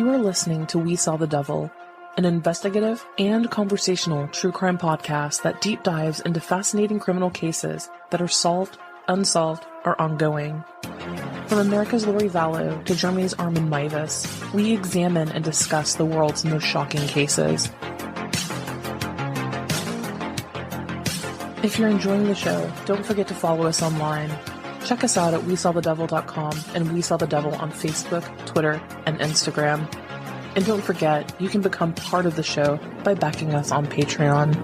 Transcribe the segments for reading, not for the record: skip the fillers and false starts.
You are listening to We Saw the Devil, an investigative and conversational true crime podcast that deep dives into fascinating criminal cases that are solved, unsolved, or ongoing. From America's Lori Vallow to Germany's Armin Meiwes, we examine and discuss the world's most shocking cases. If you're enjoying the show, don't forget to follow us online. Check us out at WeSawTheDevil.com and We Saw the Devil on Facebook, Twitter, and Instagram. And don't forget, you can become part of the show by backing us on Patreon.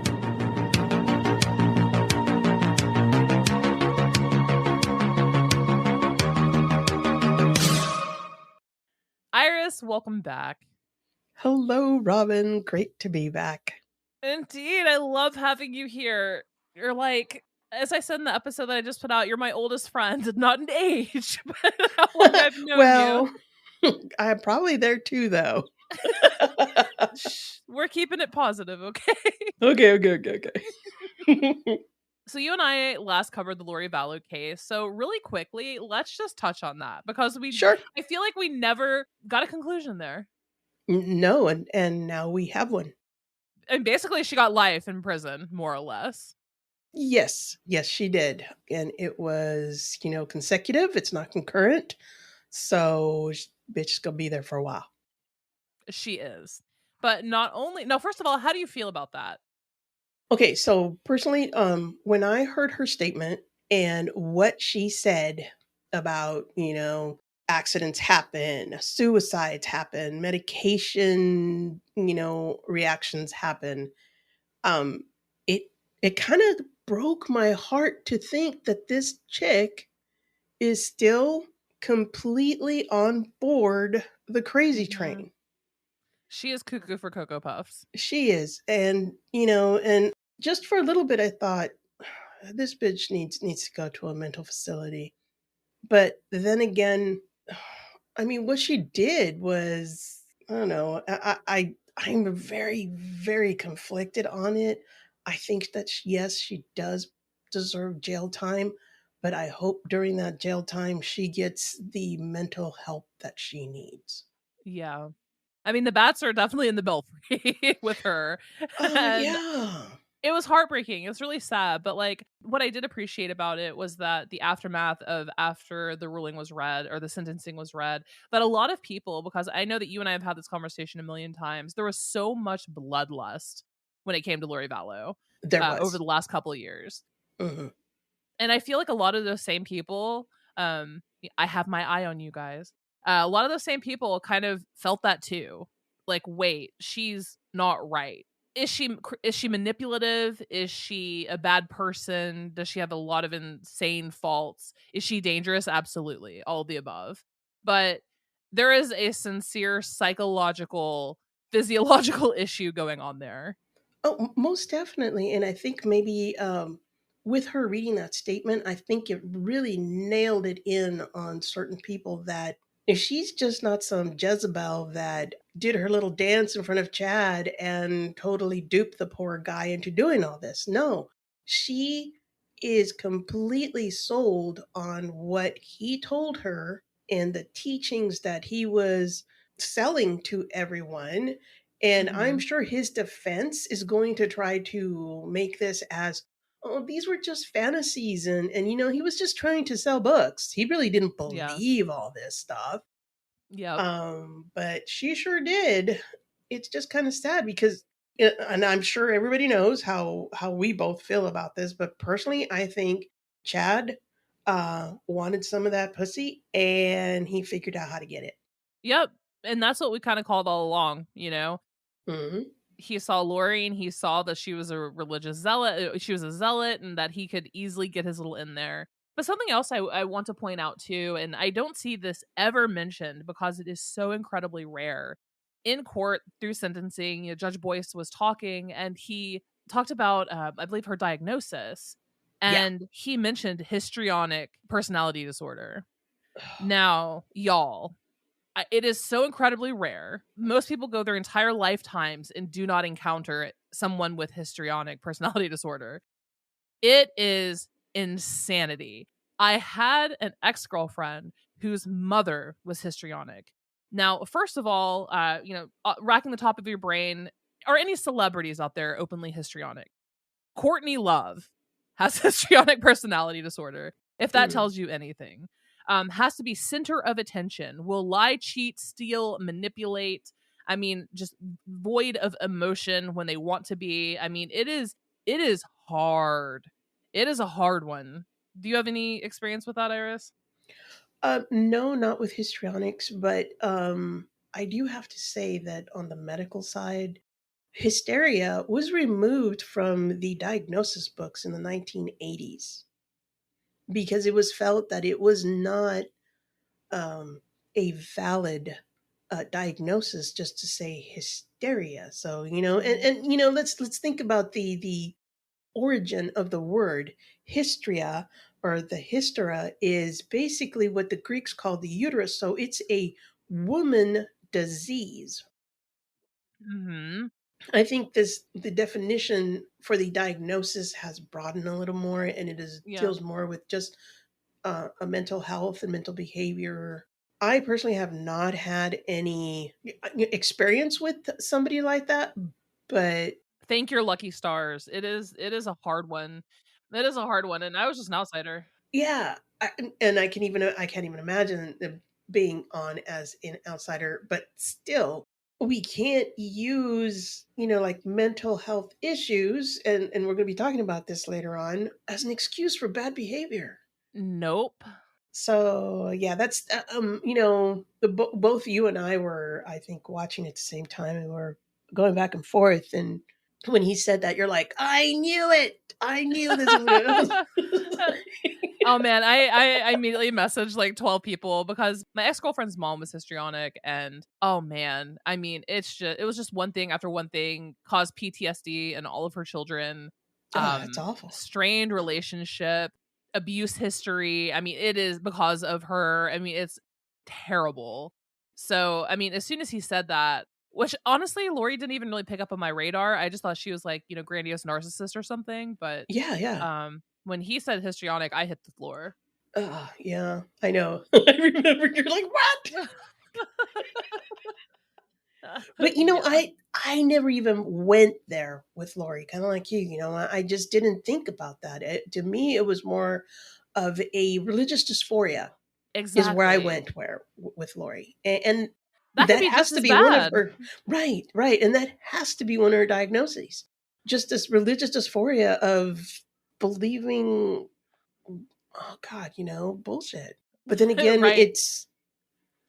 Iris, welcome back. Hello, Robin. Great to be back. Indeed, I love having you here. You're like, as I said in the episode that I just put out, you're my oldest friend, not in age, but how long I've known you. I'm probably there too, though. We're keeping it positive, okay? Okay. So you and I last covered the Lori Vallow case. So really quickly, let's just touch on that because Sure. I feel like we never got a conclusion there. No, and now we have one. And basically she got life in prison, more or less. Yes, she did. And it was, consecutive. It's not concurrent. So bitch is gonna be there for a while. She is. But not only, no, first of all, how do you feel about that? Okay, so personally, when I heard her statement and what she said about, accidents happen, suicides happen, medication, reactions happen, it kind of broke my heart to think that this chick is still completely on board the crazy train. She is cuckoo for Cocoa Puffs. She is. And, and just for a little bit, I thought, this bitch needs to go to a mental facility. But then again, I mean, what she did was, I don't know, I'm very, very conflicted on it. I think that, yes, she does deserve jail time, but I hope during that jail time she gets the mental help that she needs. Yeah. I mean, the bats are definitely in the belfry with her. Yeah. It was heartbreaking. It was really sad. But like, what I did appreciate about it was that the aftermath of after the ruling was read or the sentencing was read, that a lot of people, because I know that you and I have had this conversation a million times, there was so much bloodlust when it came to Lori Vallow over the last couple of years. Mm-hmm. And I feel like a lot of those same people, I have my eye on you guys. A lot of those same people kind of felt that too. Like, wait, she's not right. Is she manipulative? Is she a bad person? Does she have a lot of insane faults? Is she dangerous? Absolutely. All of the above. But there is a sincere psychological, physiological issue going on there. Oh, most definitely. And I think maybe with her reading that statement, I think it really nailed it in on certain people that if she's just not some Jezebel that did her little dance in front of Chad and totally duped the poor guy into doing all this. No, she is completely sold on what he told her and the teachings that he was selling to everyone. And I'm sure his defense is going to try to make this as, oh, these were just fantasies. And he was just trying to sell books. He really didn't believe all this stuff. Yeah. But she sure did. It's just kind of sad because, and I'm sure everybody knows how we both feel about this, but personally, I think Chad wanted some of that pussy and he figured out how to get it. Yep. And that's what we kind of called all along, Mm-hmm. He saw Lori and he saw that she was a religious zealot. She was a zealot and that he could easily get his little in there. But something else I want to point out too, and I don't see this ever mentioned because it is so incredibly rare. In court through sentencing, Judge Boyce was talking and he talked about, I believe, her diagnosis. And he mentioned histrionic personality disorder. Now, y'all, it is so incredibly rare. Most people go their entire lifetimes and do not encounter someone with histrionic personality disorder. It is insanity. I had an ex-girlfriend whose mother was histrionic. Now, first of all, racking the top of your brain, are any celebrities out there openly histrionic? Courtney Love has histrionic personality disorder, if that Mm. tells you anything. Has to be center of attention, will lie, cheat, steal, manipulate. I mean, just void of emotion when they want to be. I mean, it is hard. It is a hard one. Do you have any experience with that, Iris? No, not with histrionics, but I do have to say that on the medical side, hysteria was removed from the diagnosis books in the 1980s because it was felt that it was not a valid diagnosis just to say hysteria. So and let's think about the origin of the word hystria, or the hystera is basically what the Greeks called the uterus. So it's a woman disease. Mm-hmm. I think the definition for the diagnosis has broadened a little more, and it is Yeah. deals more with just a mental health and mental behavior. I personally have not had any experience with somebody like that, but Thank your lucky stars. It is a hard one. It is a hard one, and I was just an outsider. yeah, and I can't even imagine them being on as an outsider, but still, we can't use like mental health issues, and we're going to be talking about this later on, as an excuse for bad behavior. Nope. So yeah, that's both you and I were, I think, watching at the same time, and we're going back and forth. And when he said that, you're like, I knew it. I knew this was gonna. Oh man, I immediately messaged like 12 people because my ex-girlfriend's mom was histrionic, and oh man, I mean, it was just one thing after one thing caused PTSD in all of her children. Oh, that's awful. Strained relationship, abuse history. I mean, it is because of her. I mean, it's terrible. So, I mean, as soon as he said that, which honestly, Lori didn't even really pick up on my radar. I just thought she was like, grandiose narcissist or something. But Yeah, yeah. when he said histrionic, I hit the floor. Yeah, I know. I remember you're like, what? But Yeah. I never even went there with Lori, kind of like you. I just didn't think about that. To me, it was more of a religious dysphoria is where I Exactly. went with Lori, and That could that be has just to as be one of bad. her. Right, right, and that has to be one of her diagnoses. Just this religious dysphoria of believing, oh God, bullshit. But then again, Right. it's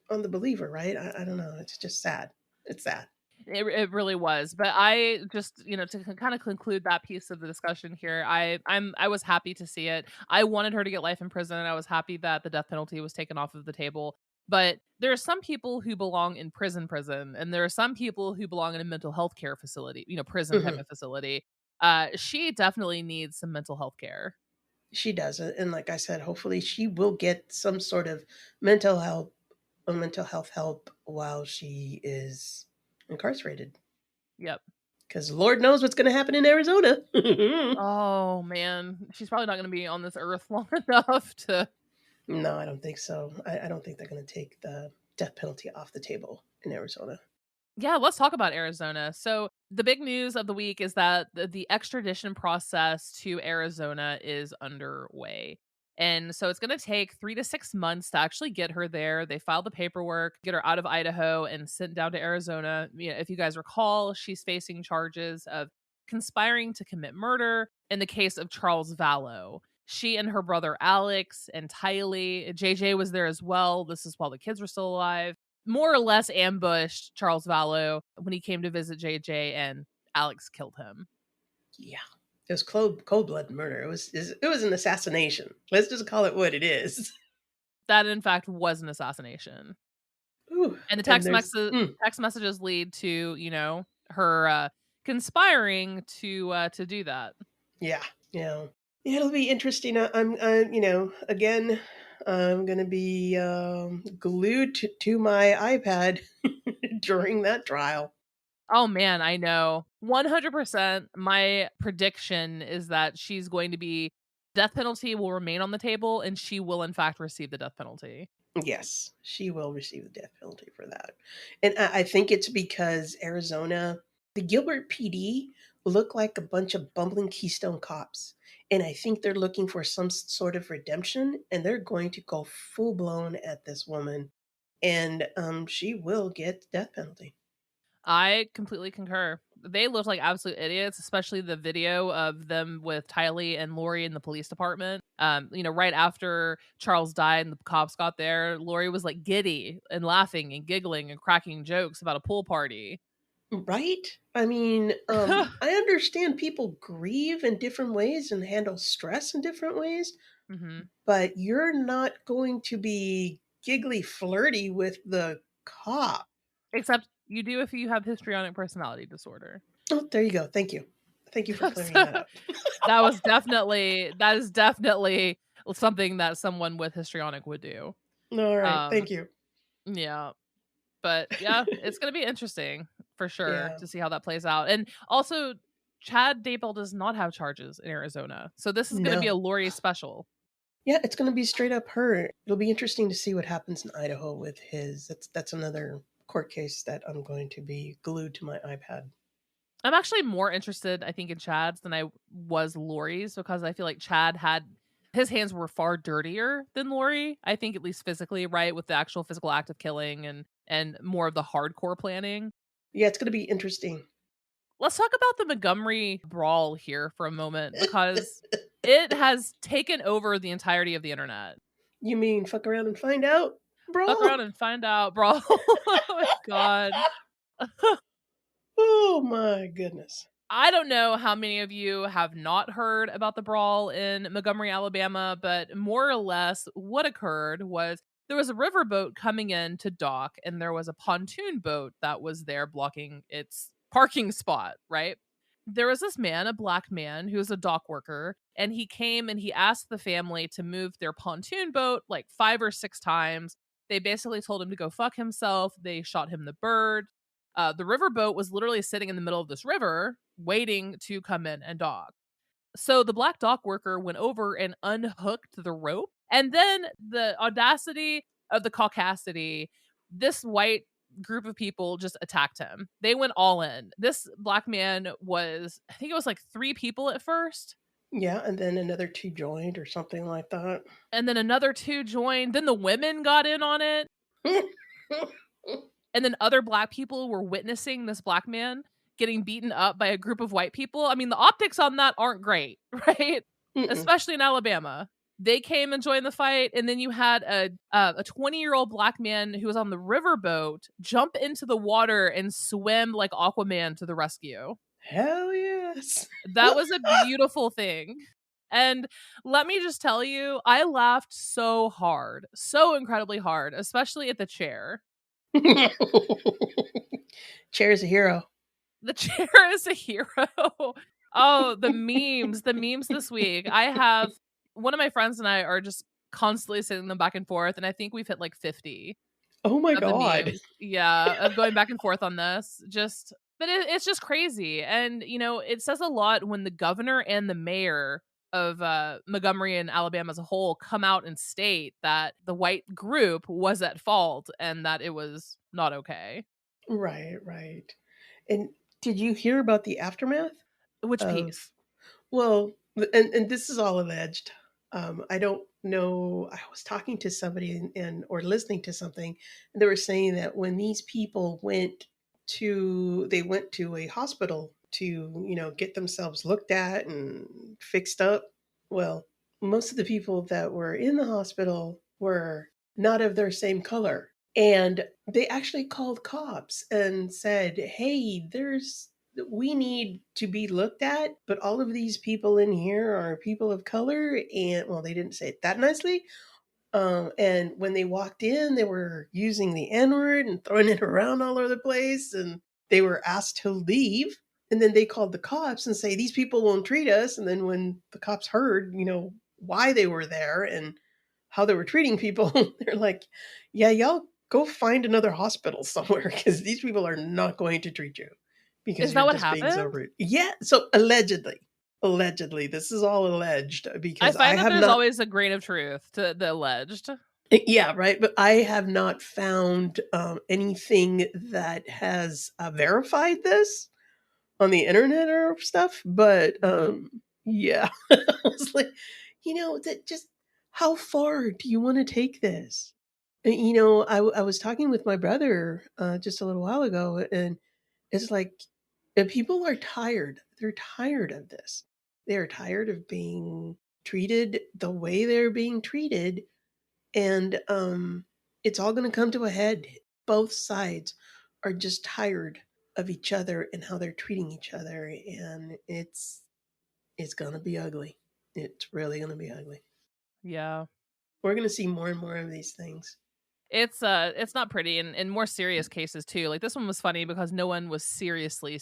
on the believer, right? I don't know. It's just sad. It's sad. It really was. But I just, to kind of conclude that piece of the discussion here, I was happy to see it. I wanted her to get life in prison, and I was happy that the death penalty was taken off of the table. But there are some people who belong in prison, and there are some people who belong in a mental health care facility, prison type Mhm. of facility. She definitely needs some mental health care. She does it, and like I said, hopefully she will get some sort of mental health mental health help while she is incarcerated. Yep. Because Lord knows what's going to happen in Arizona. Oh man, she's probably not going to be on this earth long enough to. No, I don't think so. I don't think they're going to take the death penalty off the table in Arizona. Yeah, let's talk about Arizona. So, the big news of the week is that the extradition process to Arizona is underway. And so it's going to take 3 to 6 months to actually get her there. They filed the paperwork, get her out of Idaho and sent down to Arizona. If you guys recall, she's facing charges of conspiring to commit murder in the case of Charles Vallow. She and her brother Alex and Tylee, JJ was there as well. This is while the kids were still alive, more or less ambushed Charles Vallow when he came to visit JJ, and Alex killed him. Yeah. It was cold blood murder. It was an assassination. Let's just call it what it is. That, in fact, was an assassination. Ooh, And the and there's text messages lead to, her conspiring to do that. yeah, yeah. It'll be interesting. Again, I'm gonna be glued to my iPad during that trial. Oh man, I know. 100%. My prediction is that she's going to be death penalty will remain on the table, and she will in fact receive the death penalty. Yes, she will receive the death penalty for that. And I think it's because Arizona, the Gilbert PD look like a bunch of bumbling Keystone cops. And I think they're looking for some sort of redemption, and they're going to go full blown at this woman. And she will get the death penalty. I completely concur. They looked like absolute idiots, especially the video of them with Tylee and Lori in the police department. Right after Charles died and the cops got there, Lori was like giddy and laughing and giggling and cracking jokes about a pool party. Right? I mean, I understand people grieve in different ways and handle stress in different ways, hmm but you're not going to be giggly flirty with the cop. Except you do if you have histrionic personality disorder. Oh, there you go. Thank you. Thank you for clearing So, that up. that is definitely something that someone with histrionic would do. All right. Um, Thank you. yeah. But yeah, it's gonna be interesting for sure Yeah. to see how that plays out. And also, Chad Daybell does not have charges in Arizona, so this is gonna be a No. Lori special. Yeah, it's going to be straight up her. It'll be interesting to see what happens in Idaho with his. That's another court case that I'm going to be glued to my iPad. I'm actually more interested, I think, in Chad's than I was Lori's because I feel like Chad had his hands were far dirtier than Lori. I think at least physically, right, with the actual physical act of killing and more of the hardcore planning. Yeah, it's going to be interesting. Let's talk about the Montgomery Brawl here for a moment because it has taken over the entirety of the internet. You mean fuck around and find out, Fuck bro? around and find out, Brawl. Oh my god. Oh my goodness. I don't know how many of you have not heard about the brawl in Montgomery, Alabama, but more or less what occurred was there was a riverboat coming in to dock, and there was a pontoon boat that was there blocking its parking spot, right? There was this man, a black man, who was a dock worker, and he came and he asked the family to move their pontoon boat like 5 or 6 times. They basically told him to go fuck himself. They shot him the bird. The riverboat was literally sitting in the middle of this river waiting to come in and dock. So the black dock worker went over and unhooked the rope. And then the audacity of the caucasity, this white group of people just attacked him. They went all in. This black man was, I think it was like 3 people at first. Yeah, and then another two joined or something like that. And then another 2 joined. Then the women got in on it. And then other black people were witnessing this black man getting beaten up by a group of white people. I mean, the optics on that aren't great, right? Especially in Alabama. They came and joined the fight, and then you had a 20-year-old black man who was on the riverboat jump into the water and swim like Aquaman to the rescue. Hell yes. That was a beautiful thing. And let me just tell you, I laughed so hard, so incredibly hard, especially at the chair. Chair's a hero. The chair is a hero. Oh, the memes this week. I have one of my friends and I are just constantly sending them back and forth, and I think we've hit like 50 Oh my of the god. memes. Yeah, of going back and forth on this. But it's just crazy. And, it says a lot when the governor and the mayor of Montgomery and Alabama as a whole come out and state that the white group was at fault and that it was not okay. Right. And did you hear about the aftermath Which of piece? well, and this is all alleged. I don't know. I was talking to somebody and or listening to something, and they were saying that when these people they went to a hospital to get themselves looked at and fixed up. Well, most of the people that were in the hospital were not of their same color, and they actually called cops and said, "Hey, we need to be looked at, but all of these people in here are people of color." And well, they didn't say it that nicely. And when they walked in, they were using the N word and throwing it around all over the place. And they were asked to leave. And then they called the cops and say, "These people won't treat us." And then when the cops heard, why they were there and how they were treating people, they're like, "Yeah, y'all go find another hospital somewhere because these people are not going to treat you because Is that you're what just being so happened? rude." Yeah. So allegedly, this is all alleged I because I find that have there's not. always a grain of truth to the alleged. Yeah, right. But I have not found anything that has verified this on the internet or stuff. But Mhm. yeah, I was like, that just how far do you want to take this? And, I was talking with my brother just a little while ago, and it's like people are tired. They're tired of this. They're tired of being treated the way they're being treated, and it's all going to come to a head. Both sides are just tired of each other and how they're treating each other, and it's going to be ugly. It's really going to be ugly. Yeah. We're going to see more and more of these things. It's not pretty in more serious cases too. Like this one was funny because no one was seriously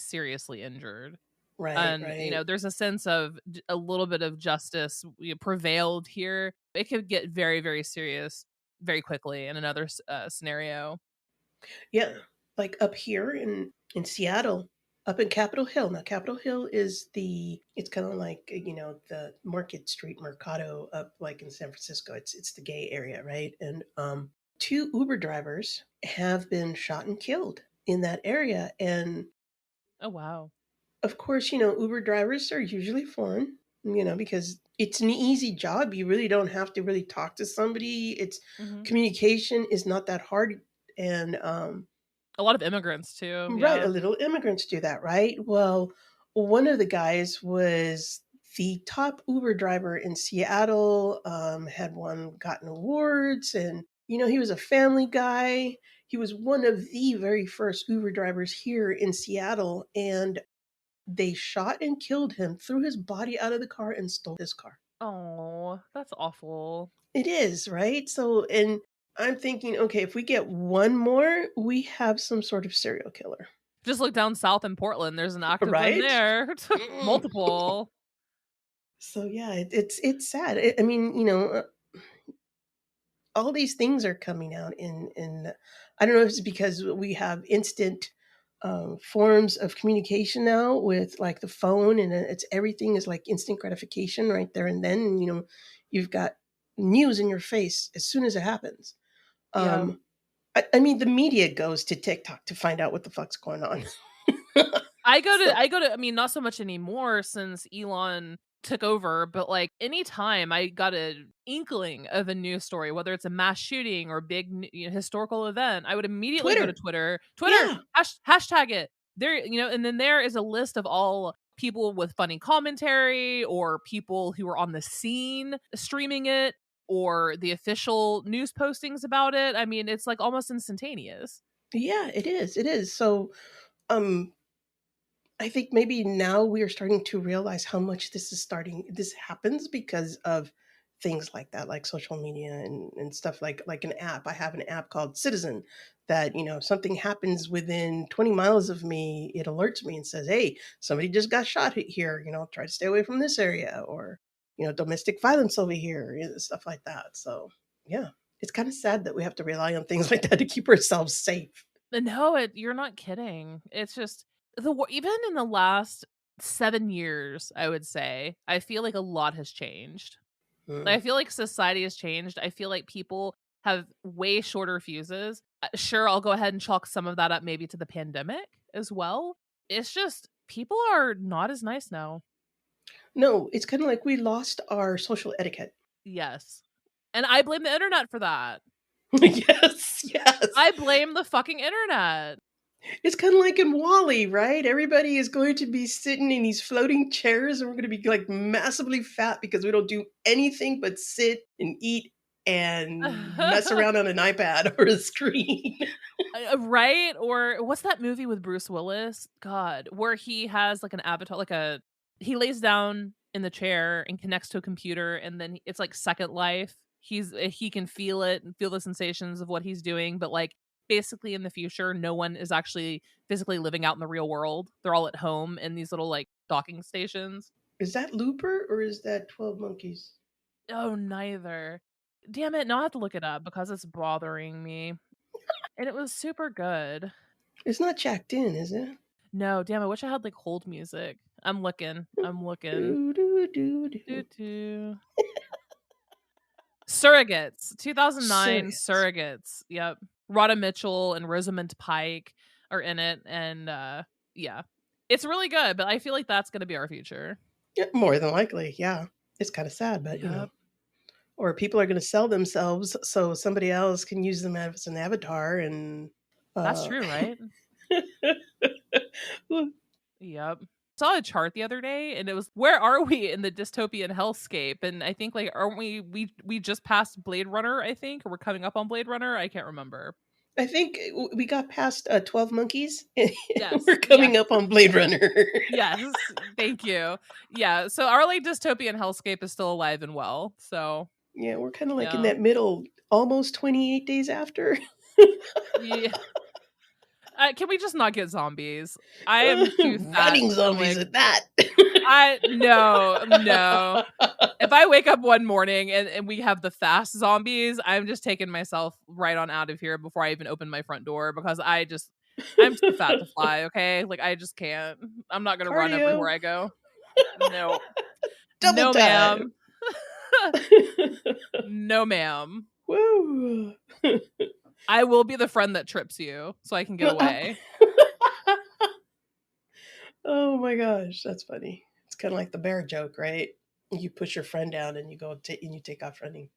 injured. Right, And right. there's a sense of a little bit of justice prevailed here. It could get very serious very quickly in another scenario. Yeah, like up here in Seattle, up in Capitol Hill. Now, Capitol Hill is it's kind of like the Market Street Mercado up like in San Francisco. It's the gay area, right? And two Uber drivers have been shot and killed in that area, and Oh wow. of course, Uber drivers are usually foreign. Because it's an easy job. You really don't have to really talk to somebody. It's Hmm. communication is not that hard, and A lot of immigrants too. right, a Yeah. little immigrants do that, right? Well, one of the guys was the top Uber driver in Seattle, had gotten awards, and he was a family guy. He was one of the very first Uber drivers here in Seattle, and they shot and killed him, threw his body out of the car, and stole his car. Oh, that's awful. It is, right? So, and I'm thinking, okay, if we get one more, we have some sort of serial killer, Just look down south in Portland. There's an active one right? there. Mm. Multiple. So yeah, it's sad. I mean, all these things are coming out in. I don't know if it's because we have instant forms of communication now with like the phone, and it's everything is like instant gratification right there and then. And, you've got news in your face as soon as it happens. Yeah. I mean, the media goes to TikTok to find out what the fuck's going on. So I mean, not so much anymore since Elon took over, but like anytime I got an inkling of a news story, whether it's a mass shooting or big historical event, I would immediately go to Twitter, Twitter, yeah, hashtag it there, and then there is a list of all people with funny commentary or people who were on the scene streaming it or the official news postings about it. I mean, it's like almost instantaneous. yeah, it is. So um I think maybe now we are starting to realize how much this happens because of things like that, like social media and stuff like an app. I have an app called Citizen that, if something happens within 20 miles of me, it alerts me and says, hey, somebody just got shot here, try to stay away from this area, or, domestic violence over here, stuff like that. So yeah, it's kind of sad that we have to rely on things like that to keep ourselves safe. No, you're not kidding. It's just even in the last 7 years, I would say, I feel like a lot has changed. Mm. I feel like society has changed. I feel like people have way shorter fuses. Sure, I'll go ahead and chalk some of that up maybe to the pandemic as well. It's just people are not as nice now. No, it's kind of like we lost our social etiquette. Yes. And I blame the internet for that. Yes, yes. I blame the fucking internet. It's kind of like in Wally, right? Everybody is going to be sitting in these floating chairs, and we're going to be like massively fat because we don't do anything but sit and eat and mess around on an iPad or a screen. Right? Or what's that movie with Bruce Willis? God, where he has like an avatar, he lays down in the chair and connects to a computer, and then it's like Second Life. He can feel it and feel the sensations of what he's doing, but like basically in the future, no one is actually physically living out in the real world. They're all at home in these little like docking stations. Is that Looper or is that 12 Monkeys? Oh, neither. Damn it! Now I have to look it up because it's bothering me. And it was super good. It's not jacked in, is it? No, damn, I wish I had, like, hold music. I'm looking, I'm looking. Do, do, do, Doo do. doo. Surrogates, 2009 Surrogates. Surrogates. Yep. Rhoda Mitchell and Rosamund Pike are in it, and yeah. It's really good, but I feel like that's gonna be our future. Yeah, more than likely, yeah. It's kind of sad, but Yep. or people are going to sell themselves so somebody else can use them as an avatar and That's uh true, right? Yep. Saw a chart the other day and it was where are we in the dystopian hellscape? And I think like aren't we just passed Blade Runner, I think, or we're coming up on Blade Runner? I can't remember. I think we got past 12 Monkeys. Yes. We're Yeah. coming up on Blade Runner. Yes. Thank you. Yeah. So our like dystopian hellscape is still alive and well. So Yeah, we're kind of like in yeah. that middle, almost 28 days after. Yeah. Can we just not get zombies? I am too fat. Running I'm zombies like, at that. no. If I wake up one morning and we have the fast zombies, I'm just taking myself right on out of here before I even open my front door because I'm too fat to fly, okay? Like I just can't. I'm not gonna run Cardio. everywhere I go. No. Double No, time. ma'am. No, ma'am. Woo. I will be the friend that trips you so I can get away. Oh my gosh, that's funny. It's kind of like the bear joke, right? You push your friend down and you go and you take off running.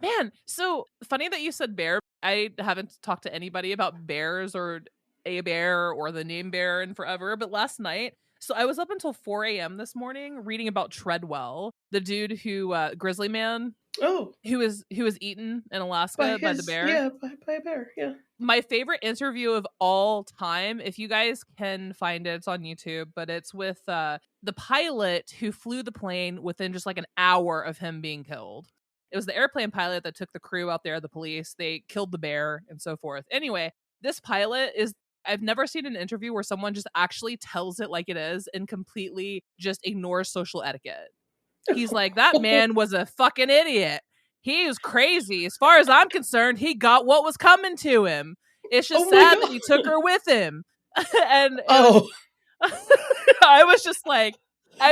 Man, so funny that you said bear. I haven't talked to anybody about bears or a bear or the name bear in forever, but last night, so I was up until 4 a.m. this morning reading about Treadwell, the dude who grizzly man Oh, who was eaten in Alaska by the bear. by a bear, yeah. My favorite interview of all time, if you guys can find it, it's on YouTube, but it's with the pilot who flew the plane within just like an hour of him being killed. It was the airplane pilot that took the crew out there, the police, they killed the bear and so forth. Anyway, this pilot is I've never seen an interview where someone just actually tells it like it is and completely just ignores social etiquette. He's like, that man was a fucking idiot. He was crazy. As far as I'm concerned, he got what was coming to him. It's just sad that he took her with him. And Oh, I was just like,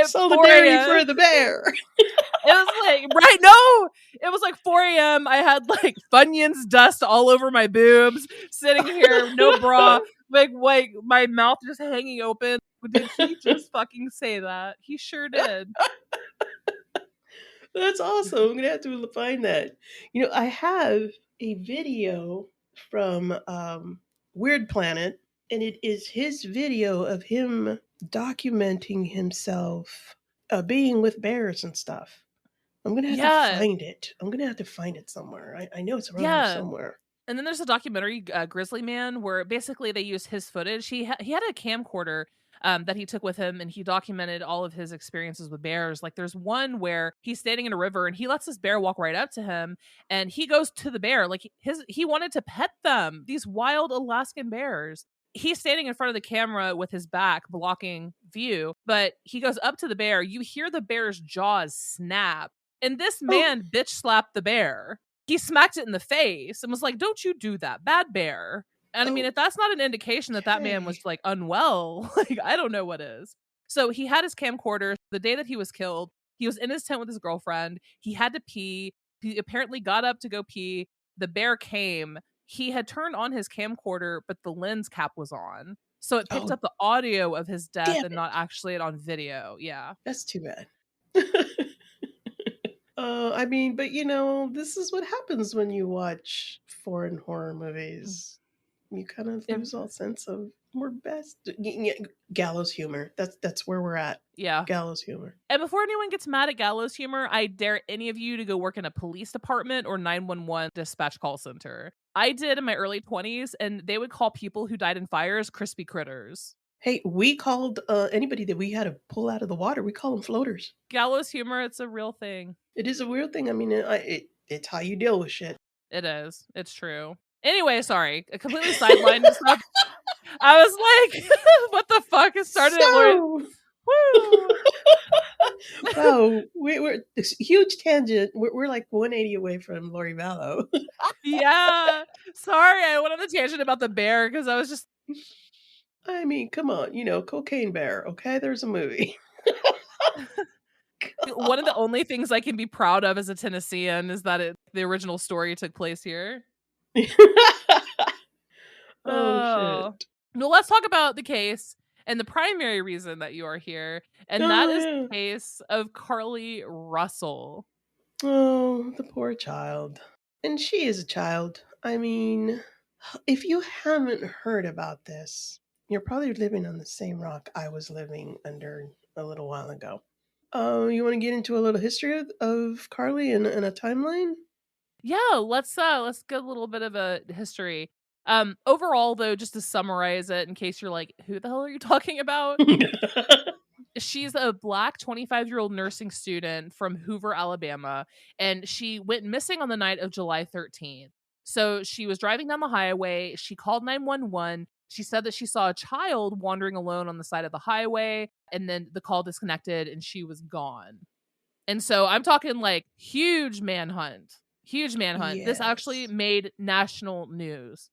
solidarity for the bear. It was like, right? No, it was like 4 a.m. I had like Funyuns dust all over my boobs, sitting here, no bra, like my mouth just hanging open. Did he just fucking say that? He sure did. That's awesome. I'm gonna have to find that. I have a video from Weird Planet, and it is his video of him documenting himself being with bears and stuff. I'm gonna have to Yeah, find it. I'm gonna have to find it somewhere. I know it's around here yeah. somewhere. And then there's a documentary, Grizzly Man, where basically they use his footage. He had a camcorder that he took with him, and he documented all of his experiences with bears. Like there's one where he's standing in a river, and he lets this bear walk right up to him, and he goes to the bear like he wanted to pet them. These wild Alaskan bears. He's standing in front of the camera with his back blocking view, but he goes up to the bear. You hear the bear's jaws snap, and this Oh, man bitch slapped the bear. He smacked it in the face and was like, "Don't you do that, bad bear." And I mean, if that's not an indication that that man was okay. like unwell, like I don't know what is. So he had his camcorder the day that he was killed. He was in his tent with his girlfriend. He had to pee. He apparently got up to go pee. The bear came. He had turned on his camcorder, but the lens cap was on. So it picked Oh, up the audio of his death damn and it. not actually it on video. Yeah. That's too bad. I mean, but this is what happens when you watch foreign horror movies. You kind of It- lose all sense of we're best gallows humor. That's where we're at. yeah. Gallows humor. And before anyone gets mad at gallows humor, I dare any of you to go work in a police department or 911 dispatch call center. I did in my early 20s, and they would call people who died in fires crispy critters. Hey, we called anybody that we had to pull out of the water. We call them floaters. Gallows humor, it's a real thing. It is a weird thing. I mean, it's how you deal with shit. It is. It's true. Anyway, sorry. I completely sidelined and stuff. I was like, what the fuck? It started at Lori. Woo! Wow, we're this huge tangent. We're like 180 away from Lori Vallow. Yeah. Sorry, I went on the tangent about the bear because I was just I mean, come on, Cocaine Bear. Okay, there's a movie. One of the only things I can be proud of as a Tennessean is that the original story took place here. Oh, Oh. shit. No, let's talk about the case and the primary reason that you are here, and that Oh, is yeah. the case of Carlee Russell. Oh, the poor child. And she is a child. I mean, if you haven't heard about this, you're probably living on the same rock I was living under a little while ago. You want to get into a little history of Carlee and a timeline? Yeah, let's get a little bit of a history. Overall though, just to summarize it in case you're like, who the hell are you talking about? She's a Black 25-year-old nursing student from Hoover, Alabama, and she went missing on the night of July 13th. So she was driving down the highway. She called 911. She said that she saw a child wandering alone on the side of the highway, and then the call disconnected and she was gone. And so I'm talking like huge manhunt. Huge manhunt. This actually Yes. made national news.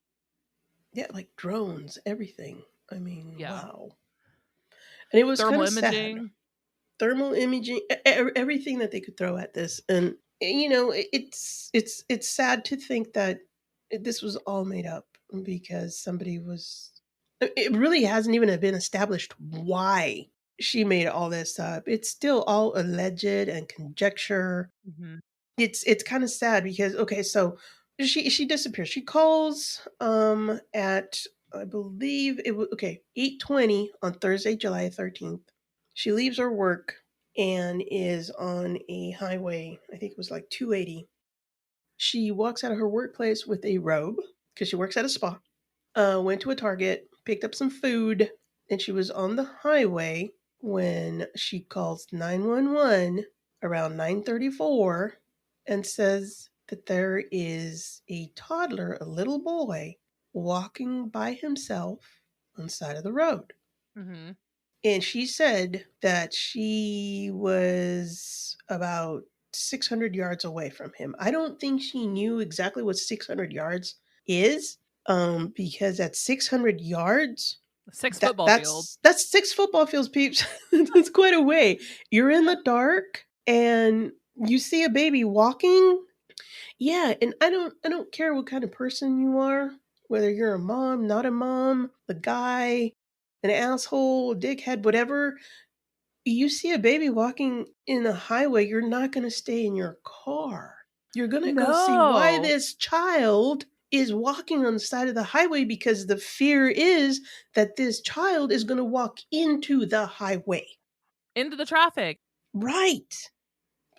Yeah, like drones, everything. I mean, Yeah. wow. And it was kind Thermal of sad. imaging. Thermal imaging, everything that they could throw at this, and you know, it's sad to think that this was all made up because somebody was. It really hasn't even been established why she made all this up. It's still all alleged and conjecture. Mhm. It's kind of sad because okay, so she disappears. She calls at I believe it was okay 8:20 on Thursday, July 13th. She leaves her work and is on a highway. I think it was like 280. She walks out of her workplace with a robe because she works at a spa. Went to a Target, picked up some food, and she was on the highway when she calls 911 around 9:34 and says that there is a toddler, a little boy, walking by himself on the side of the road. Mhm. And she said that she was about 600 yards away from him. I don't think she knew exactly what 600 yards is, because at 600 yards, 6 that football fields. that's 6 football fields, peeps. That's quite a way. You're in the dark and you see a baby walking. Yeah, and I don't care what kind of person you are, whether you're a mom, not a mom, a guy, an asshole, dickhead, whatever. You see a baby walking in a highway, you're not going to stay in your car. You're going to go see why No. this child is walking on the side of the highway because the fear is that this child is going to walk into the highway. Into the traffic. Right.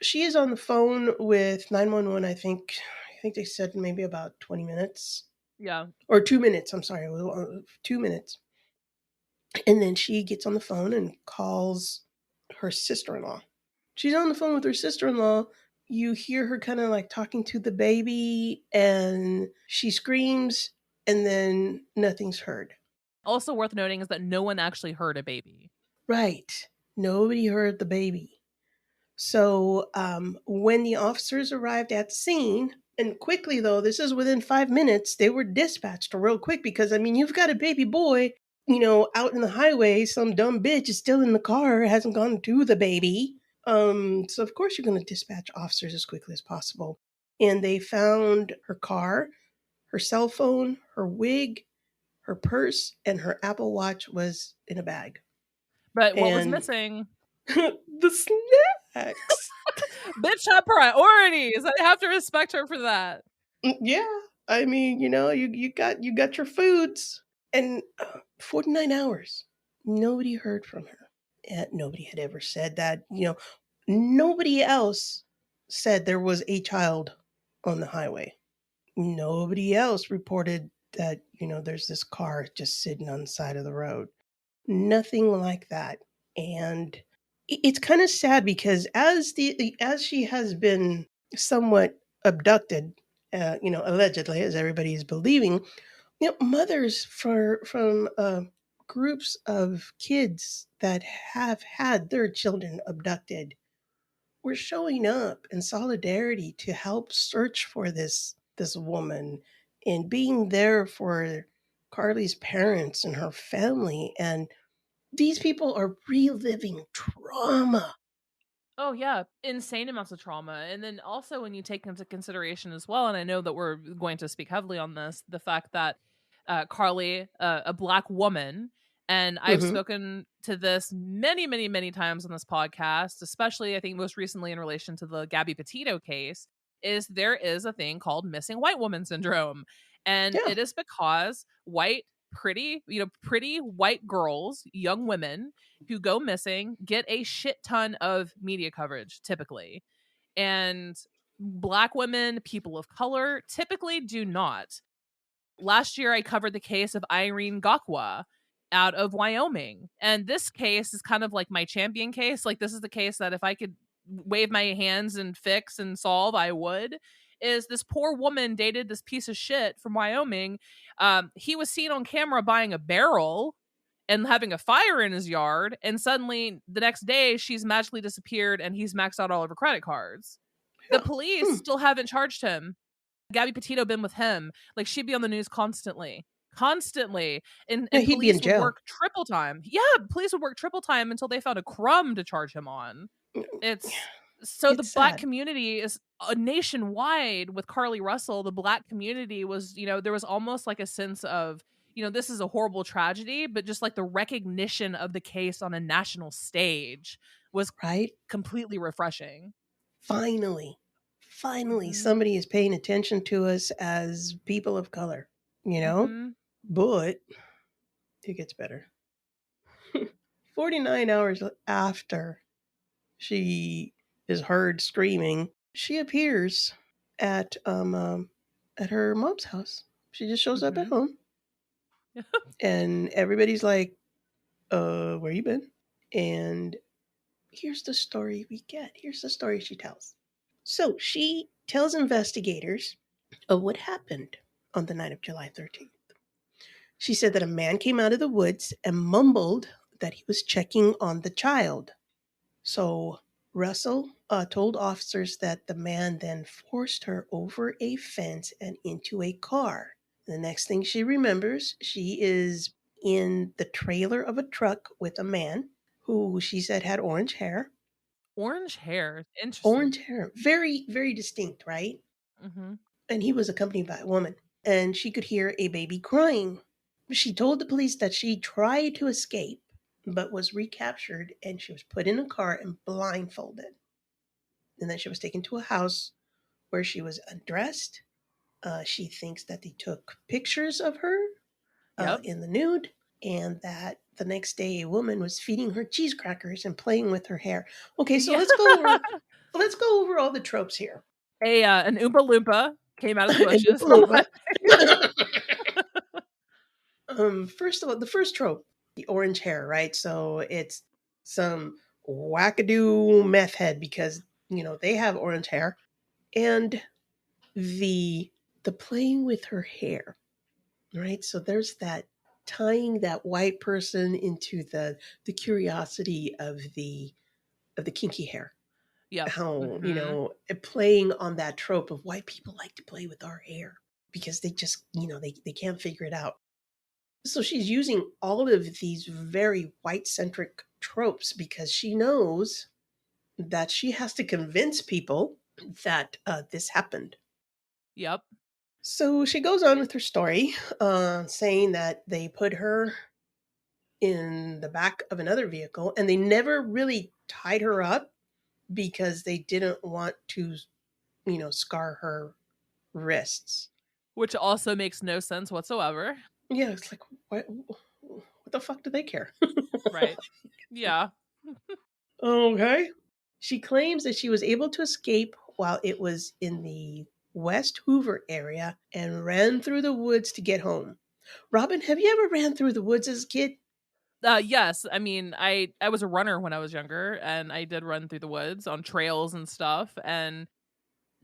She is on the phone with 911, I think. I think they said maybe about 20 minutes. Yeah. Or 2 minutes, I'm sorry. 2 minutes. And then she gets on the phone and calls her sister-in-law. She's on the phone with her sister-in-law. You hear her kind of like talking to the baby and she screams and then nothing's heard. Also worth noting is that no one actually heard a baby. Right. Nobody heard the baby. So when the officers arrived at the scene, and quickly though, this is within 5 minutes, they were dispatched real quick because I mean, you've got a baby boy, out in the highway. Some dumb bitch is still in the car, hasn't gone to the baby. So of course you're going to dispatch officers as quickly as possible. And they found her car, her cell phone, her wig, her purse, and her Apple Watch was in a bag. But what was And missing? the snacks. Bitch had priorities. I have to respect her for that. Yeah, I mean, you got your foods, and 49 hours, nobody heard from her. Nobody had ever said that. Nobody else said there was a child on the highway. Nobody else reported that there's this car just sitting on the side of the road. Nothing like that, and it's kind of sad because as she has been somewhat abducted, allegedly, as everybody is believing, mothers from groups of kids that have had their children abducted were showing up in solidarity to help search for this woman and being there for Carlee's parents and her family. And these people are reliving trauma Oh yeah, insane amounts of trauma. And then also when you take into consideration as well, and I know that we're going to speak heavily on this, the fact that Carlee, a black woman, and I've Hmm. spoken to this many, many, many times on this podcast, especially I think most recently in relation to the Gabby Petito case, is there is a thing called missing white woman syndrome. And Yeah, it is because white, pretty, pretty white girls, young women who go missing get a shit ton of media coverage typically. And black women, people of color typically do not. Last year I covered the case of Irene Gakwa out of Wyoming. And this case is kind of like my champion case. Like this is the case that if I could wave my hands and fix and solve, I would. Is this poor woman dated this piece of shit from Wyoming. He was seen on camera buying a barrel and having a fire in his yard, and suddenly the next day she's magically disappeared and he's maxed out all of her credit cards. The yeah. police Hmm. still haven't charged him. Gabby Petito been with him. Like she'd be on the news constantly. Constantly. And Yeah, and he'd be in police would jail. work triple time. Yeah, police would work triple time until they found a crumb to charge him on. It's so the It's black sad. community is nationwide with Carlee Russell. The black community was, there was almost like a sense of, this is a horrible tragedy, but just like the recognition of the case on a national stage was Right? completely refreshing. Finally, finally, Hmm. somebody is paying attention to us as people of color, you know? Hmm. But it gets better. 49 hours after she is heard screaming, she appears at at her mom's house. She just shows up at Hmm. home, and everybody's like, where you been?" And here's the story we get. Here's the story she tells. So she tells investigators of what happened on the night of July 13th. She said that a man came out of the woods and mumbled that he was checking on the child. So Russell told officers that the man then forced her over a fence and into a car. The next thing she remembers, she is in the trailer of a truck with a man who she said had orange hair. Orange hair. Interesting. Orange hair. Very, very distinct, right? Hmm. And he was accompanied by a woman. And she could hear a baby crying. She told the police that she tried to escape, but was recaptured and she was put in a car and blindfolded. And then she was taken to a house where she was undressed. She thinks that they took pictures of her Yep. in the nude, and that the next day a woman was feeding her cheese crackers and playing with her hair. Okay, so Yeah. let's go over all the tropes here. An Oompa Loompa came out of the And bushes. Oompa Loompa. First of all, the first trope, the orange hair, right? So it's some wackadoo meth head because they have orange hair, and the the playing with her hair, right? So there's that tying that white person into the curiosity of the kinky hair. Yep. How Hmm. playing on that trope of white people like to play with our hair because they just they can't figure it out. So she's using all of these very white centric tropes because she knows that she has to convince people that this happened. Yep. So she goes on with her story, saying that they put her in the back of another vehicle and they never really tied her up because they didn't want to, scar her wrists. Which also makes no sense whatsoever. Yeah, it's like, what the fuck do they care? Right. Yeah. Okay. She claims that she was able to escape while it was in the West Hoover area and ran through the woods to get home. Robin, have you ever ran through the woods as a kid? Yes. I mean, I was a runner when I was younger, and I did run through the woods on trails and stuff, and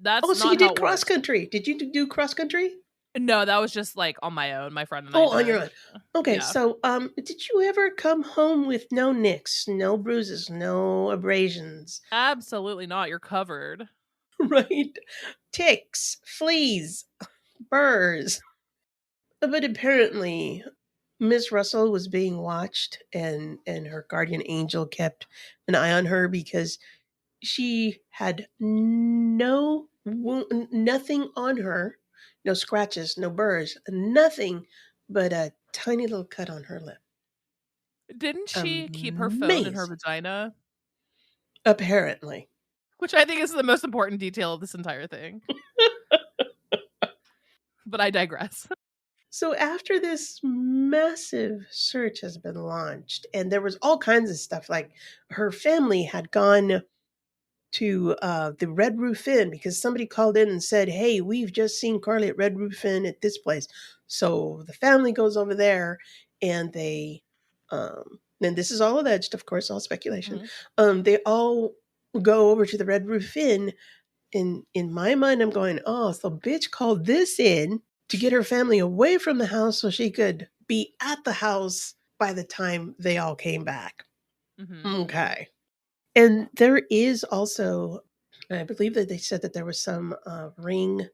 that's Oh, so you not how did it cross works. country. Did you do cross country? No, that was just like on my own. My friend and I Oh, on your did. own. Okay, Yeah. so did you ever come home with no nicks, no bruises, no abrasions, Absolutely not. You're covered. right? Ticks, fleas, burrs. But apparently, Miss Russell was being watched, and her guardian angel kept an eye on her because She had nothing on her, no scratches, no burrs, nothing but a tiny little cut on her lip. Didn't she keep her phone in her Amazing. vagina? Apparently. Which I think is the most important detail of this entire thing. But I digress. So after this massive search has been launched, and there was all kinds of stuff, like her family had gone to the Red Roof Inn because somebody called in and said, "Hey, we've just seen Carlee at Red Roof Inn at this place." So the family goes over there, and and this is all alleged, of course, all speculation. They all go over to the Red Roof Inn. In my mind, I'm going, "Oh, so bitch called this in to get her family away from the house so she could be at the house by the time they all came back." Okay. And there is also, I believe that they said that there was some ring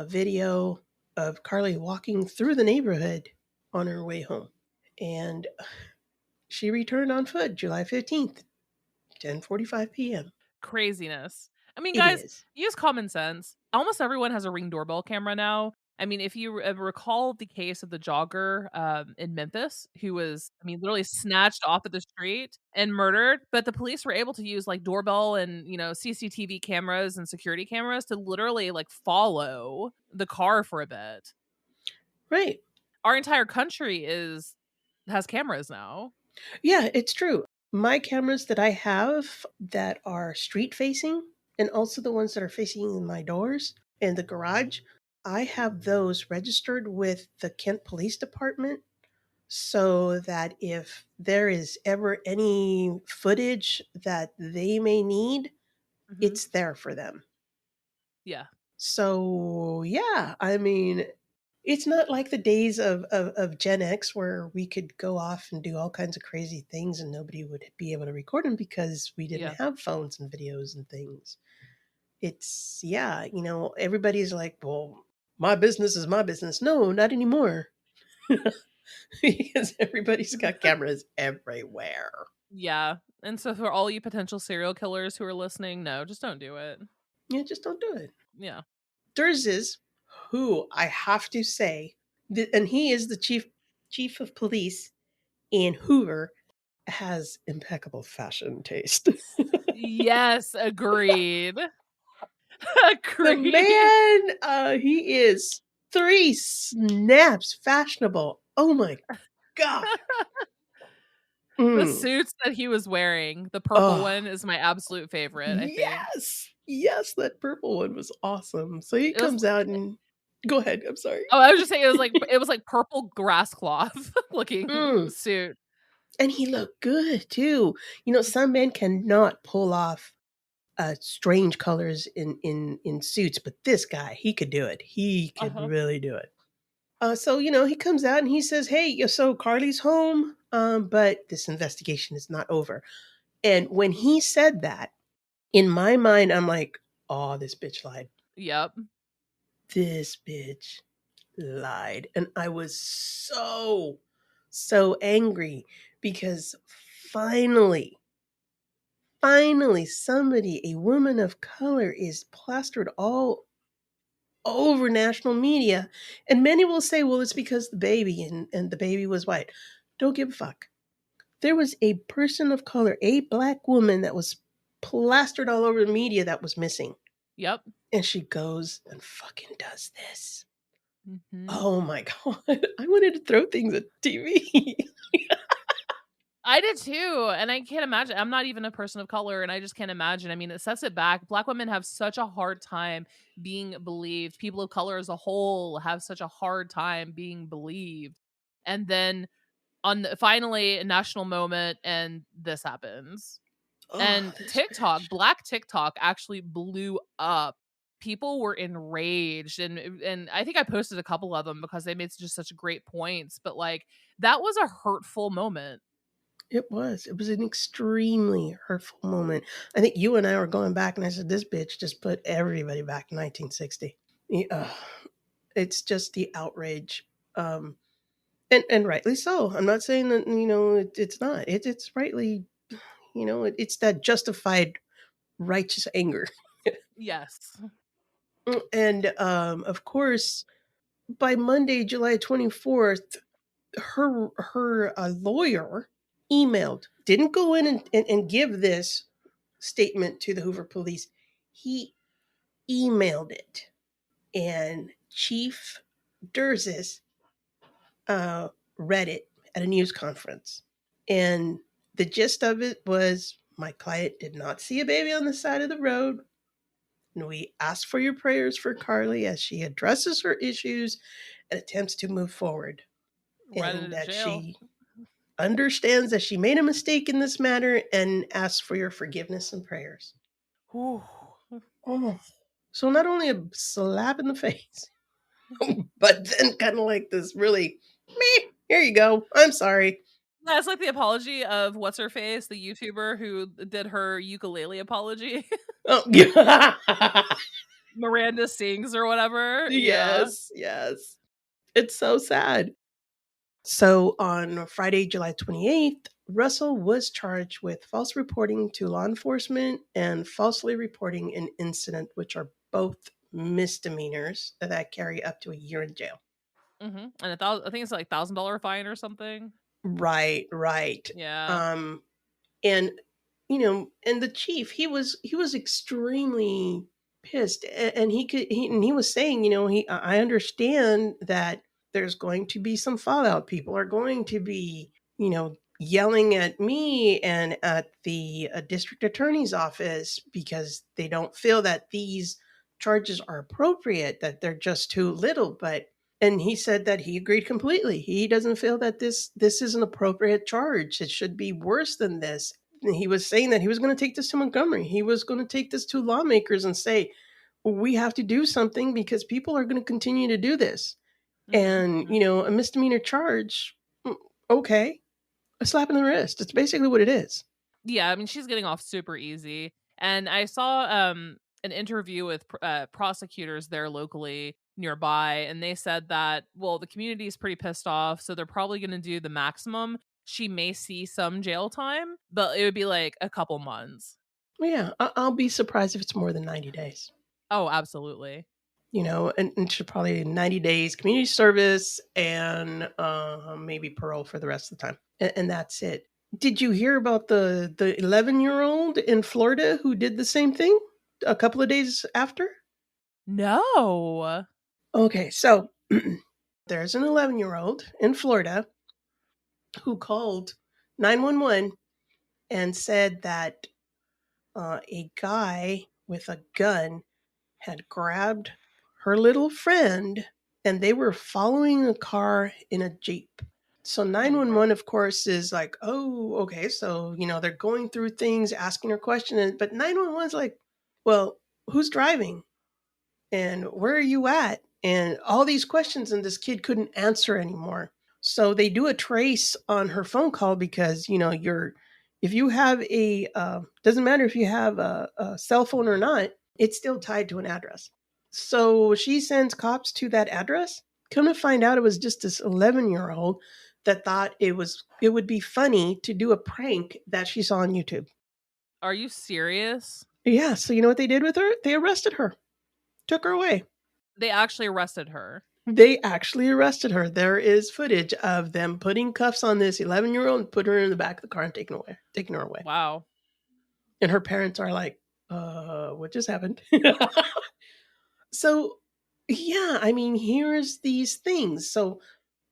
video of Carlee walking through the neighborhood on her way home. And she returned on foot July 15th, 10:45 p.m. Craziness. I mean, It guys, is. use common sense. Almost everyone has a Ring doorbell camera now. I mean, if you recall the case of the jogger in Memphis who was, I mean, literally snatched off of the street and murdered, but the police were able to use like doorbell and, CCTV cameras and security cameras to literally like follow the car for a bit. Right. Our entire country has cameras now. Yeah, it's true. My cameras that I have that are street facing, and also the ones that are facing my doors and the garage, I have those registered with the Kent Police Department so that if there is ever any footage that they may need, it's there for them. Yeah. So, yeah, I mean, it's not like the days of Gen X where we could go off and do all kinds of crazy things and nobody would be able to record them because we didn't Yeah. have phones and videos and things. It's, yeah, everybody's like, well, my business is my business. No, not anymore. Because everybody's got cameras everywhere. Yeah. And so for all you potential serial killers who are listening, no, just don't do it. Yeah, just don't do it. Yeah. There's this who I have to say, and he is the chief of police in Hoover, has impeccable fashion taste. Yes, agreed. The Agreed. man, he is 3 snaps fashionable. Oh my god. The Mm. suits that he was wearing, the purple Oh, one is my absolute favorite, I think. yes, that purple one was awesome. So he It was comes out and go ahead. I'm sorry. I was just saying it was like purple grass cloth looking Mm. suit. And he looked good too. Some men cannot pull off strange colors in suits, but this guy, he could do it. He could Uh-huh. really do it. So he comes out and he says, "Hey, so Carlee's home, but this investigation is not over." And when he said that, in my mind, I'm like, "Oh, this bitch lied. Yep. This bitch lied," and I was so angry because finally somebody, a woman of color, is plastered all over national media. And many will say, well, it's because the baby and the baby was white. Don't give a fuck. There was a person of color, a black woman that was plastered all over the media that was missing. Yep. And she goes and fucking does this. Mhm. Oh my God. I wanted to throw things at TV. I did too, and I can't imagine. I'm not even a person of color, and I just can't imagine. I mean, it sets it back. Black women have such a hard time being believed. People of color as a whole have such a hard time being believed. And then finally a national moment, and this happens. Oh, And this TikTok, bitch. Black TikTok actually blew up. People were enraged, and I think I posted a couple of them because they made just such great points, but like that was a hurtful moment. It was. It was an extremely hurtful moment. I think you and I were going back, and I said, "This bitch just put everybody back in 1960." Yeah, it's just the outrage, and rightly so. I'm not saying that it's not. It's rightly, it's that justified righteous anger. Yes. And of course, by Monday, July 24th, her lawyer emailed, didn't go in and give this statement to the Hoover police. He emailed it. And Chief Durzis read it at a news conference. And the gist of it was, my client did not see a baby on the side of the road. And we ask for your prayers for Carlee as she addresses her issues and attempts to move forward. Right And into that jail. she understands that she made a mistake in this matter and asks for your forgiveness and prayers. Whew. Oh. So not only a slap in the face, but then kind of like this really, meh, here you go. I'm sorry. That's like the apology of what's her face, the YouTuber who did her ukulele apology. Oh, yeah. Miranda Sings or whatever. Yeah. Yes. It's so sad. So on Friday, July 28th, Russell was charged with false reporting to law enforcement and falsely reporting an incident, which are both misdemeanors that carry up to a year in jail. And I think it's like $1,000 fine or something. Right. Yeah. And and the chief, he was extremely pissed, and he was saying, I understand that there's going to be some fallout. People are going to be, yelling at me and at the district attorney's office because they don't feel that these charges are appropriate, that they're just too little. And he said that he agreed completely. He doesn't feel that this is an appropriate charge. It should be worse than this. And he was saying that he was going to take this to Montgomery. He was going to take this to lawmakers and say, we have to do something because people are going to continue to do this. And, a misdemeanor charge, okay, a slap in the wrist. It's basically what it is. Yeah, I mean, she's getting off super easy. And I saw an interview with prosecutors there locally nearby, and they said that, well, the community is pretty pissed off, so they're probably going to do the maximum. She may see some jail time, but it would be like a couple months. Yeah, I'll be surprised if it's more than 90 days. Oh, absolutely. And should probably 90 days community service and maybe parole for the rest of the time. And that's it. Did you hear about the 11-year-old in Florida who did the same thing a couple of days after? No. Okay, so there's an 11-year-old in Florida who called 911 and said that a guy with a gun had grabbed her little friend and they were following a car in a Jeep. So 911, of course, is like, oh, okay. So, they're going through things, asking her questions. But 911's like, well, who's driving? And where are you at? And all these questions, and this kid couldn't answer anymore. So they do a trace on her phone call because, if you have doesn't matter if you have a cell phone or not, it's still tied to an address. So she sends cops to that address. Come to find out, it was just this 11-year-old that thought it would be funny to do a prank that she saw on YouTube. Are you serious? Yeah. So you know what they did with her? They arrested her, took her away. They actually arrested her. They actually arrested her. There is footage of them putting cuffs on this 11-year-old and put her in the back of the car and taking her away. Wow. And her parents are like, what just happened? So, yeah, I mean, here's these things. So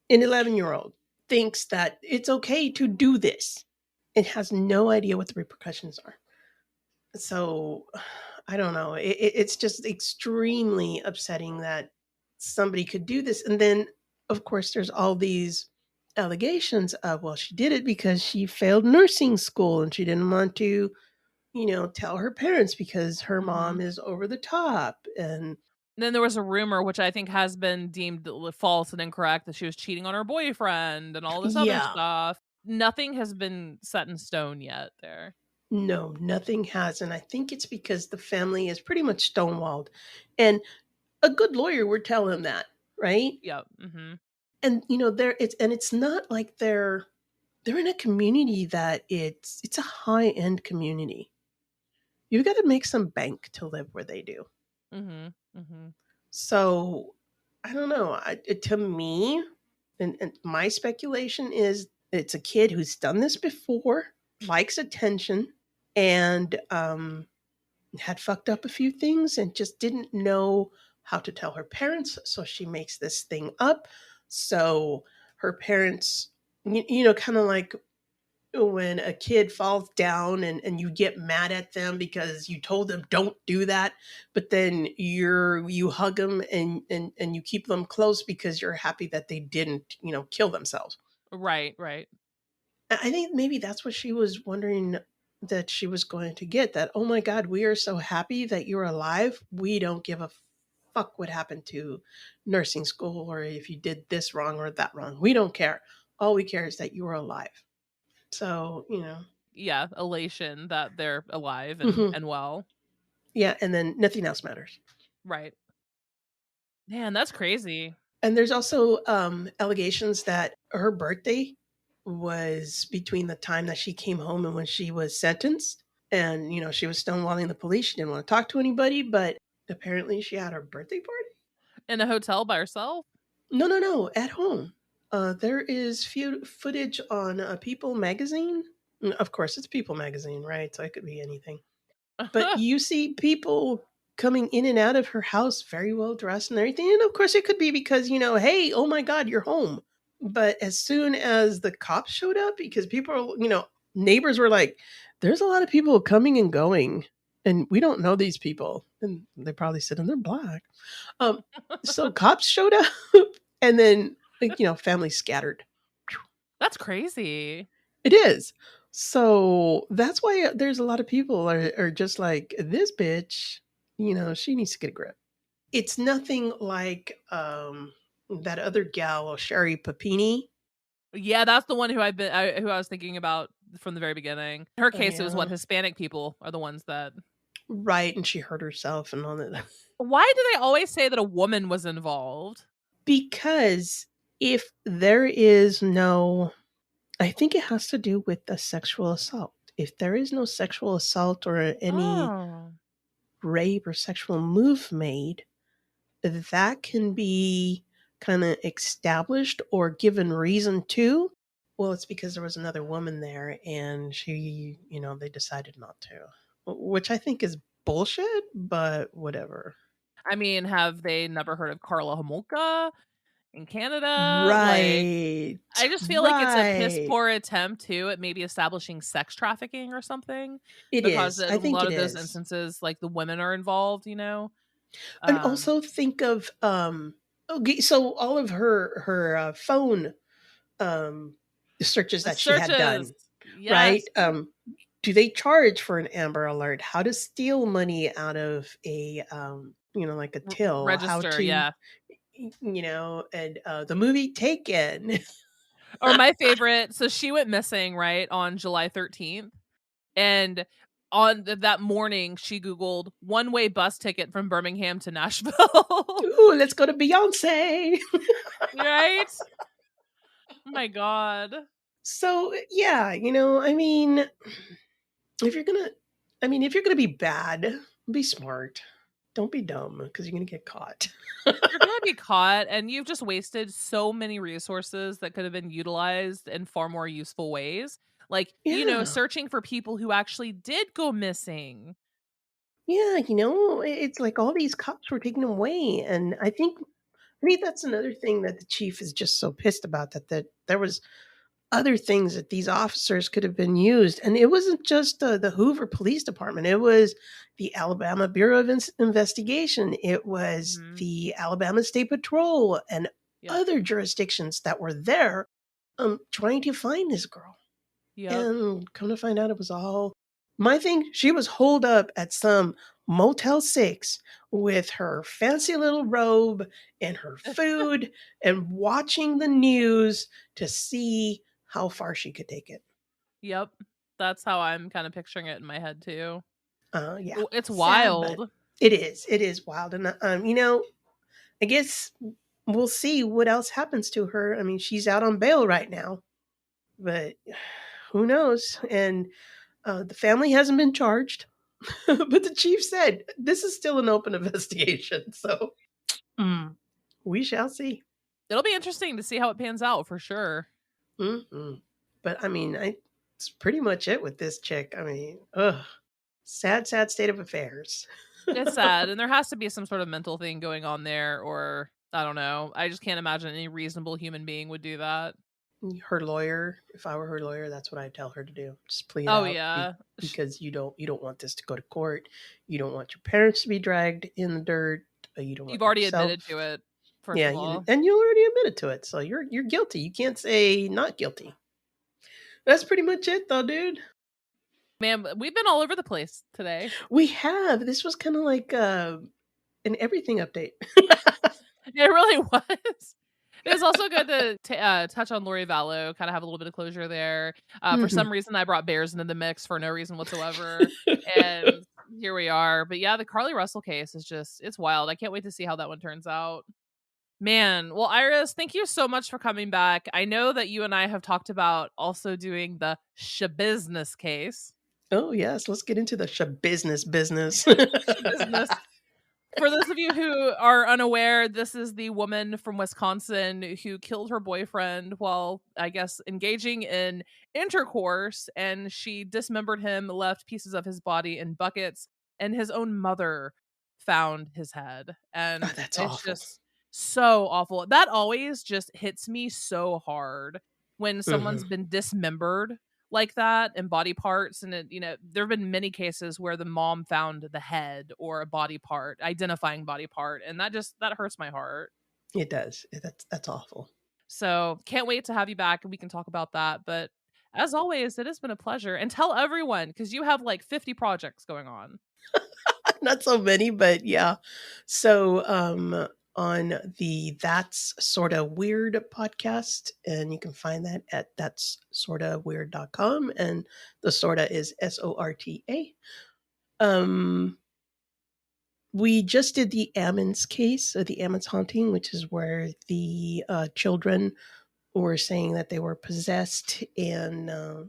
an 11-year-old thinks that it's okay to do this. It has no idea what the repercussions are. So I don't know. It's just extremely upsetting that somebody could do this. And then, of course, there's all these allegations of, well, she did it because she failed nursing school and she didn't want to, tell her parents because her mom is over the top. And then there was a rumor, which I think has been deemed false and incorrect, that she was cheating on her boyfriend and all this other stuff. Nothing has been set in stone yet there. No, nothing has. And I think it's because the family is pretty much stonewalled. And a good lawyer would tell him that, right? Yep. And it's not like they're in a community that it's a high-end community. you got to make some bank to live where they do. Mm-hmm. Mm-hmm. So I don't know. To me, and my speculation is it's a kid who's done this before, likes attention, and had fucked up a few things and just didn't know how to tell her parents. So she makes this thing up. So her parents, kind of like when a kid falls down and you get mad at them because you told them don't do that, but then you hug them and you keep them close because you're happy that they didn't, kill themselves. Right, right. I think maybe that's what she was wondering that she was going to get, that, oh my God, we are so happy that you're alive. We don't give a fuck what happened to nursing school or if you did this wrong or that wrong. We don't care. All we care is that you are alive. So, Yeah, elation that they're alive mhm. and well. Yeah, and then nothing else matters. Right. Man, that's crazy. And there's also allegations that her birthday was between the time that she came home and when she was sentenced. And, she was stonewalling the police. She didn't want to talk to anybody, but apparently she had her birthday party. In a hotel by herself? No, no, no, at home. There is footage on People magazine. Of course, it's People magazine, right? So it could be anything. But you see people coming in and out of her house very well dressed and everything. And of course, it could be because, hey, oh my God, you're home. But as soon as the cops showed up, because people, neighbors were like, there's a lot of people coming and going, and we don't know these people. And they probably said, and they're black. So cops showed up, and then, family scattered. That's crazy. It is. So that's why there's a lot of people are just like, this bitch, she needs to get a grip. It's nothing like that other gal, Sherry Papini. Yeah, that's the one who I was thinking about from the very beginning. In her case, it was what Yeah. Hispanic people are the ones that. Right, and she hurt herself and all that. Why do they always say that a woman was involved? Because if there is no, I think it has to do with the sexual assault. If there is no sexual assault or any Oh. rape or sexual move made, that can be kind of established or given reason to. Well, it's because there was another woman there and she, they decided not to, which I think is bullshit, but whatever. I mean, have they never heard of Carla Homolka in Canada? Like, Right. I just feel like it's a piss Right. poor attempt too at maybe establishing sex trafficking or something, It because is. in I a think lot it of those is. instances, like the women are involved, And Um, also think of okay, so all of her phone um searches the that she had searches, done, right? yes. Do they charge for an Amber Alert? How to steal money out of a like a till? How Register, to yeah. and the movie Taken. Or my favorite, so she went missing, right, on July 13th, and on that morning, she Googled one-way bus ticket from Birmingham to Nashville. Ooh, let's go to Beyonce. Right? Oh my god. So yeah, I mean, if you're gonna, if you're gonna be bad, be smart. Don't be dumb because you're gonna get caught. You're gonna be caught, and you've just wasted so many resources that could have been utilized in far more useful ways. Like, Yeah. searching for people who actually did go missing. Yeah, it's like all these cops were taken away, and I think that's another thing that the chief is just so pissed about, that there was other things that these officers could have been used, and it wasn't just the Hoover Police Department. It was the Alabama Bureau of Investigation. It was Mhm. the Alabama State Patrol and Yep. other jurisdictions that were there, trying to find this girl. Yep. And come to find out, it was all my thing. She was holed up at some Motel 6 with her fancy little robe and her food and watching the news to see how far she could take it. Yep. That's how I'm kind of picturing it in my head too. Yeah, It's sad, but wild. it is. It is wild. And, I guess we'll see what else happens to her. I mean, she's out on bail right now, but who knows? And the family hasn't been charged. But the chief said this is still an open investigation. So we shall see. It'll be interesting to see how it pans out for sure. Mm-hmm. But I mean, it's pretty much it with this chick. I mean, sad state of affairs. It's sad. And there has to be some sort of mental thing going on there, or I don't know. I just can't imagine any reasonable human being would do that. Her lawyer, if I were her lawyer, that's what I'd tell her to do. Just plead Oh, out. yeah. Because you don't want this to go to court. You don't want your parents to be dragged in the dirt. You don't want You've already yourself. admitted to it, first of all. And you already admitted to it. So you're guilty. You can't say not guilty. That's pretty much it, though, dude. Man, we've been all over the place today. We have. This was kind of like an everything update. It really was. It was also good to touch on Lori Vallow, kind of have a little bit of closure there. For some reason, I brought bears into the mix for no reason whatsoever. And here we are. But yeah, the Carlee Russell case is it's wild. I can't wait to see how that one turns out. Man, well, Iris, thank you so much for coming back. I know that you and I have talked about also doing the shabusiness case. Oh, yes. Let's get into the shabusiness business. Shabusiness. For those of you who are unaware, this is the woman from Wisconsin who killed her boyfriend while, I guess, engaging in intercourse, and she dismembered him, left pieces of his body in buckets, and his own mother found his head. And that's it's awful. Just so awful. That always just hits me so hard when someone's been dismembered like that and body parts. And there have been many cases where the mom found the head or a body part, identifying body part, and that hurts my heart. It does. That's awful. So can't wait to have you back and we can talk about that. But as always, it has been a pleasure. And tell everyone, because you have like 50 projects going on. Not so many, but yeah. So on the That's Sorta Weird podcast, and you can find that at that'ssortaweird.com, and the sorta is SORTA. We just did the Ammons case, the Ammons haunting, which is where the children were saying that they were possessed, and a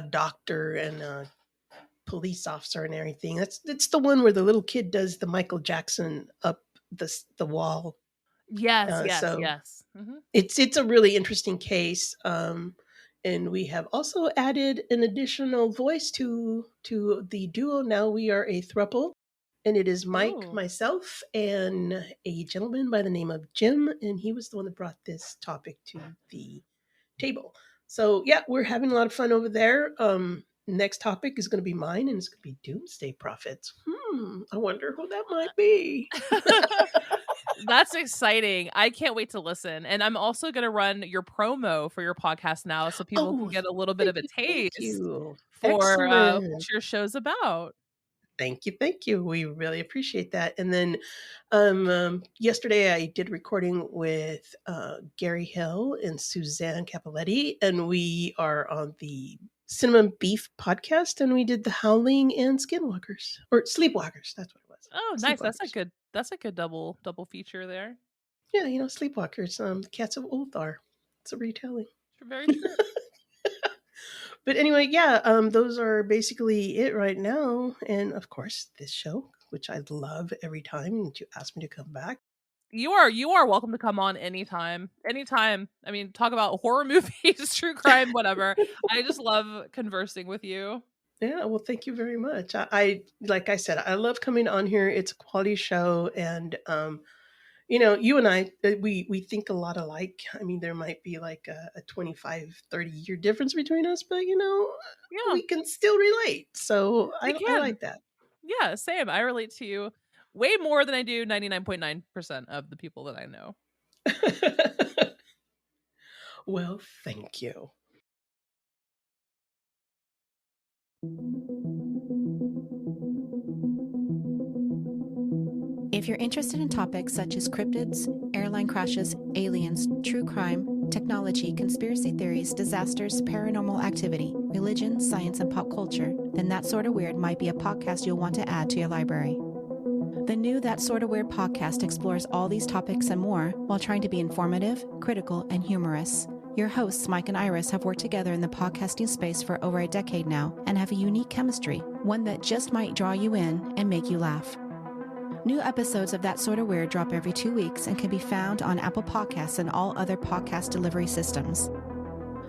doctor and a police officer and everything. It's the one where the little kid does the Michael Jackson up the wall. Yes. Mm-hmm. It's a really interesting case. And we have also added an additional voice to the duo. Now we are a throuple, and it is Mike, myself, and a gentleman by the name of Jim, and he was the one that brought this topic to the table. So yeah, we're having a lot of fun over there. Next topic is going to be mine, and it's going to be doomsday prophets. I wonder who that might be. That's exciting. I can't wait to listen. And I'm also going to run your promo for your podcast now so people can get a little bit of a taste for what your show's about. Thank you. We really appreciate that. And then yesterday I did recording with Gary Hill and Suzanne Capoletti, and we are on the Cinnamon Beef podcast, and we did the Howling and Skinwalkers, or Sleepwalkers. That's what it was. Oh, nice. That's a good double feature there. Yeah, Sleepwalkers, the Cats of Ulthar. It's a retelling. Very true. But anyway, yeah, those are basically it right now. And of course, this show, which I love every time that you ask me to come back. You are welcome to come on anytime. I mean, talk about horror movies, true crime, whatever. I just love conversing with you. Yeah, well, thank you very much. I like I said, I love coming on here. It's a quality show, and you and I, we think a lot alike. I mean, there might be like a 25, 30-year difference between us, but we can still relate. So I like that. Yeah, same. I relate to you way more than I do 99.9% of the people that I know. Well, thank you. If you're interested in topics such as cryptids, airline crashes, aliens, true crime, technology, conspiracy theories, disasters, paranormal activity, religion, science, and pop culture, then That Sorta Weird might be a podcast you'll want to add to your library. The new That Sorta Weird podcast explores all these topics and more while trying to be informative, critical, and humorous. Your hosts, Mike and Iris, have worked together in the podcasting space for over a decade now and have a unique chemistry, one that just might draw you in and make you laugh. New episodes of That Sorta Weird drop every 2 weeks and can be found on Apple Podcasts and all other podcast delivery systems.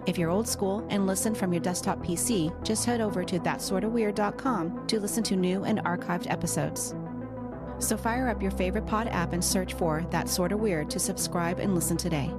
If you're old school and listen from your desktop PC, just head over to thatsortaweird.com to listen to new and archived episodes. So fire up your favorite pod app and search for That Sorta Weird to subscribe and listen today.